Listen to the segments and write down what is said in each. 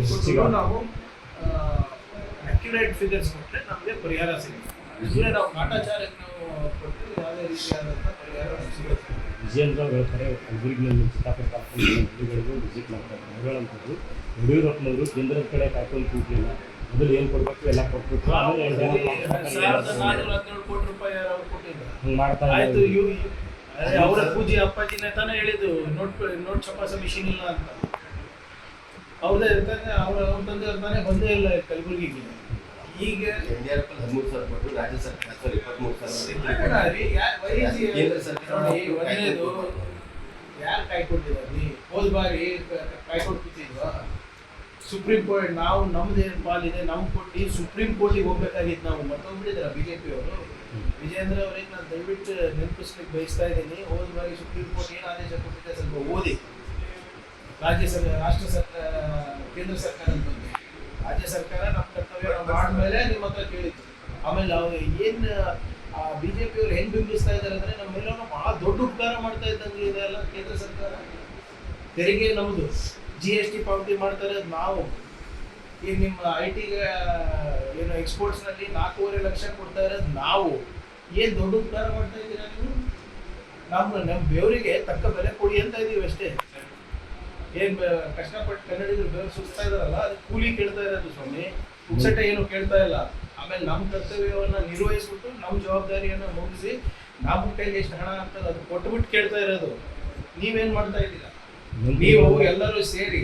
ಕೊಟ್ಟರು ನಾವು accurate figures ಕೊಟ್ಟರೆ ನಮಗೆ ಪರಿಹಾರ ಸಿಗುತ್ತೆ. ಅಂದರೆ ನಾವು ಕಾಟಾಚಾರಕ್ಕೆ ನಾವು ಕೊಟ್ಟರೆ ಯಾವುದೇ ರೀತಿಯಾದಂಥ ಪರಿಹಾರ ಸಿಗುತ್ತೆ. ವಿಜಯೇಂದ್ರ ಹೇಳ್ತಾರೆ ಕಲಬುರಗಿನಲ್ಲಿ ಚಿತ್ತಾಪುರ ಹಳ್ಳಿಗಳಿಗೂ ವಿಸಿಟ್ ಮಾಡ್ತಾರೆ. ಹೇಳುವಂಥದ್ದು ಯಡಿಯೂರಪ್ಪನವರು ಕೇಂದ್ರದ ಕಡೆ ಕಾಯ್ಕೊಂಡು ಕೂಗಲಿಲ್ಲ, ಮೊದಲು ಏನು ಕೊಡಬೇಕು ಎಲ್ಲ ಕೊಟ್ಬಿಟ್ಟು ಆಮೇಲೆ 1417 ಕೋಟಿ ರೂಪಾಯಿ ಅವ್ರು ಕೊಟ್ಟಿದ್ದಾರೆ. ಹಂಗೆ ಮಾಡ್ತಾ ಆಯಿತು. ಅವರ ಪೂಜೆ ಅಪ್ಪಾಜಿನೇ ತಾನೇ ಹೇಳಿದ್ದು ನೋಟ್ ಛಪಾಸ ಮಿಷಿನ್ ಇಲ್ಲ ಅಂತ. ಅವ್ರದ್ದೇ ಇರ್ತಾನೆ, ಅವ್ರ ತಂದೆ ತಾನೇ ಬಂದೇ ಇಲ್ಲ ಕಲಬುರಗಿಗೆ. ಈಗ 13,000 ಕೊಟ್ಟು ರಾಜ್ಯ ಸರ್ಕಾರ 23,000 ಒಳ್ಳೆಯದು. ಯಾರು ಕಾಯ್ಕೊಂಡಿದ್ದೀವಿ? ಹೋದ ಬಾರಿ ಕಾಯ್ಕೊಡ್ತಿದ್ವಾ? ಸುಪ್ರೀಂ ಕೋರ್ಟ್ ನಾವು ನಮ್ದೇನು ಪಾಲಿದೆ ನಮ್ಗೆ ಕೊಟ್ಟು ಸುಪ್ರೀಂ ಕೋರ್ಟಿಗೆ ಹೋಗ್ಬೇಕಾಗಿತ್ತು. ನಾವು ಮತ್ತೊಬ್ಬರಿದ್ದಾರೆ ಬಿಜೆಪಿ ಅವರು, ವಿಜೇಂದ್ರ ಅವರಿಗೆ ನಾನು ದಯವಿಟ್ಟು ನೆನಪಿಸ್ಲಿಕ್ಕೆ ಬಯಸ್ತಾ ಇದ್ದೀನಿ. ಹೋದ ಬಾರಿ ಸುಪ್ರೀಂ ಕೋರ್ಟ್ ಏನು ಆದೇಶ ಕೊಟ್ಟಿದೆ ಸ್ವಲ್ಪ ಓದಿ. ರಾಷ್ಟ್ರ ಸರ್ಕಾರ ಕೇಂದ್ರ ಸರ್ಕಾರ ಅಂತಂದು ರಾಜ್ಯ ಸರ್ಕಾರ ನಮ್ಮ ಕರ್ತವ್ಯ ನಾವು ಮಾಡಿದ್ಮೇಲೆ ನಿಮ್ಮ ಹತ್ರ ಕೇಳಿತ್ತು. ಆಮೇಲೆ ಅವ್ರು ಏನು ಬಿಜೆಪಿ ಅವ್ರು ಹೆಂಗೆ ಬಿಂಬಿಸ್ತಾ ಇದ್ದಾರೆ ಅಂದರೆ ನಮ್ಮೆಲ್ಲರೂ ಭಾಳ ದೊಡ್ಡ ಉಪಕಾರ ಮಾಡ್ತಾ ಇದ್ದಂಗೆ ಇದೆ ಅಲ್ಲ ಕೇಂದ್ರ ಸರ್ಕಾರ. ತೆರಿಗೆ ನಮ್ಮದು, GST ಪಾವತಿ ಮಾಡ್ತಾರೆ ನಾವು. ಈಗ ನಿಮ್ಮ IT-ಗೆ ಏನು ಎಕ್ಸ್ಪೋರ್ಟ್ಸ್ನಲ್ಲಿ 4.5 ಲಕ್ಷ ಕೊಡ್ತಾ ಇರೋದು ನಾವು. ಏನು ದೊಡ್ಡ ಉಪಕಾರ ಮಾಡ್ತಾ ಇದ್ದೀರಾ ನೀವು? ನಮ್ಮ ಬೆವರಿಗೆ ತಕ್ಕ ಬೆಲೆ ಕೊಡಿ ಅಂತ ಇದ್ದೀವಿ ಅಷ್ಟೇ. ಏನು ಕಷ್ಟಪಟ್ಟು ಕನ್ನಡಿಗರು ಬೆವರು ಸುಸ್ತಾ ಇದಾರಲ್ಲ, ಅದು ಕೂಲಿ ಕೇಳ್ತಾ ಇರೋದು ಸ್ವಾಮಿ, ಪುಕ್ಸಟ ಏನು ಕೇಳ್ತಾ ಇಲ್ಲ. ಆಮೇಲೆ ನಮ್ಮ ಕರ್ತವ್ಯವನ್ನು ನಿರ್ವಹಿಸ್ಬಿಟ್ಟು ನಮ್ಮ ಜವಾಬ್ದಾರಿಯನ್ನು ಮುಗಿಸಿ ನಮ್ಮ ಕೈಲಿ ಎಷ್ಟು ಹಣ ಆಗ್ತದೆ ಅದು ಕೊಟ್ಬಿಟ್ಟು ಕೇಳ್ತಾ ಇರೋದು. ನೀವೇನು ಮಾಡ್ತಾ ಇದ್ದೀರಾ? ನೀವು ಎಲ್ಲರೂ ಸೇರಿ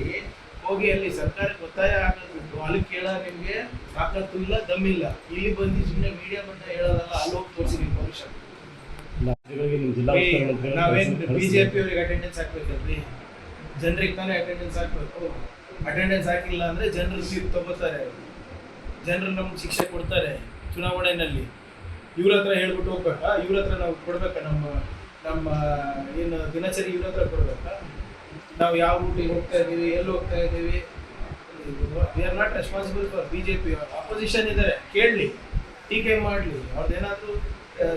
ಹೋಗಿ ಅಲ್ಲಿ ಸರ್ಕಾರಕ್ಕೆ ಒತ್ತಾಯ ಆಗೋದು ಬಿಟ್ಟು ಅಲ್ಲಿ ಕೇಳ ನಿಮಗೆ ತಾಕತ್ತು ಇಲ್ಲ, ದಮ್ಮಿಲ್ಲ. ಇಲ್ಲಿ ಬಂದು ಸುಮ್ಮನೆ ಮೀಡಿಯಾ ಬಂದ ಹೇಳೋದಲ್ಲ, ಅಲ್ಲಿ ಹೋಗಿ ತೋರಿಸಿ ನಿಮ್ಮ ಭವಿಷ್ಯ. ನಾವೇನು ಬಿಜೆಪಿ ಅವ್ರಿಗೆ ಅಟೆಂಡೆನ್ಸ್ ಹಾಕ್ಬೇಕಲ್ರಿ? ಜನರಿಗೆ ತಾನೇ ಅಟೆಂಡೆನ್ಸ್ ಹಾಕಬೇಕು. ಅಟೆಂಡೆನ್ಸ್ ಹಾಕಿಲ್ಲ ಅಂದರೆ ಜನರು ತೀರ್ಪು ತಗೋತಾರೆ, ಜನರು ನಮ್ಗೆ ಶಿಕ್ಷೆ ಕೊಡ್ತಾರೆ ಚುನಾವಣೆಯಲ್ಲಿ. ಇವ್ರ ಹತ್ರ ಹೇಳ್ಬಿಟ್ಟು ಹೋಗ್ಬೇಕಾ? ಇವ್ರ ಹತ್ರ ನಾವು ಕೊಡ್ಬೇಕಾ? ನಮ್ಮ ಏನು ದಿನಚರಿ ಇವ್ರ ಹತ್ರ ಕೊಡ್ಬೇಕಾ? ನಾವು ಯಾವ ರೂಟಿಗೆ ಹೋಗ್ತಾ ಇದ್ದೀವಿ, ಎಲ್ಲಿ ಹೋಗ್ತಾ ಇದ್ದೀವಿ? We are not responsible for BJP. Opposition ಇದ್ದಾರೆ, ಕೇಳಲಿ, ಟೀಕೆ ಮಾಡಲಿ, ಅವ್ರದ್ದೇನಾದರೂ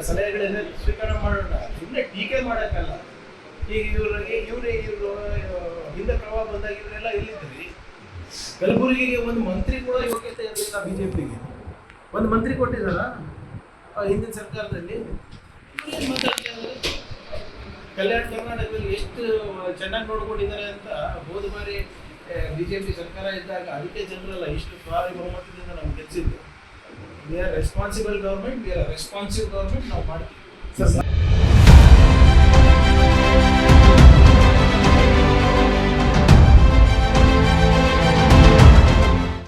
ಸಲಹೆಗಳಿದೆ ಸ್ವೀಕಾರ ಮಾಡೋಣ. ಸುಮ್ಮನೆ ಟೀಕೆ ಮಾಡೋಕ್ಕಲ್ಲ. ಈಗ ಇವರು ಹಿಂದೆ ಪ್ರಭಾವ ಬಂದಾಗ ಇವರೆಲ್ಲ ಎಲ್ಲಿದ್ದೀರಿ? ಕಲಬುರಗಿಗೆ ಒಂದು ಮಂತ್ರಿ ಕೂಡ ಯೋಗ್ಯತೆ ಇರಲಿಲ್ಲ ಬಿಜೆಪಿಗೆ. ಒಂದು ಮಂತ್ರಿ ಕೊಟ್ಟಿದ್ದಾರ ಹಿಂದಿನ ಸರ್ಕಾರದಲ್ಲಿ? ಏನು ಮಾತಾಡ್ತಾ ಇದ್ದಾರೆ? ಕಲ್ಯಾಣ ಕರ್ನಾಟಕದಲ್ಲಿ ಎಷ್ಟು ಚೆನ್ನಾಗಿ ನೋಡ್ಕೊಂಡಿದ್ದಾರೆ ಅಂತ ಹೋದ ಬಾರಿ ಬಿಜೆಪಿ ಸರ್ಕಾರ ಇದ್ದಾಗ ಅದಕ್ಕೆ ಜನರಲ್ಲ ಇಷ್ಟು ಭಾರಿ ಬಹುಮತದಿಂದ ನಾವು ಗೆಲ್ಲಿಸಿದ್ದು. We are responsible government, we are responsive government. ನಾವು ಮಾಡ್ತೀವಿ.